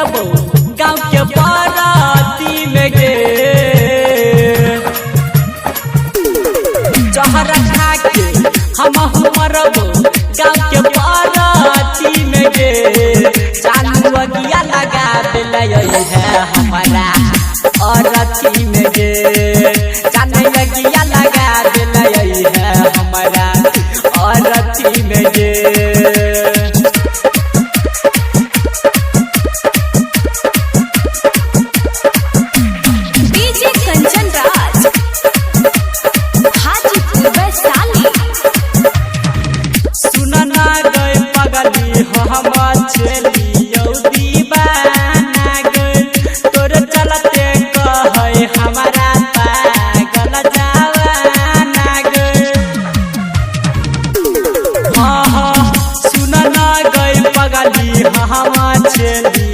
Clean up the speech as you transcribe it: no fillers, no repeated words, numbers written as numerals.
मरबो गाँव के बाराती में गे जहर खा के हम मरबो गाँव के बाराती में गे जानू अगिया लगा दिले है हमारा औरती में गे जानू अगिया लगा दिले है हमारा औरती में गे हम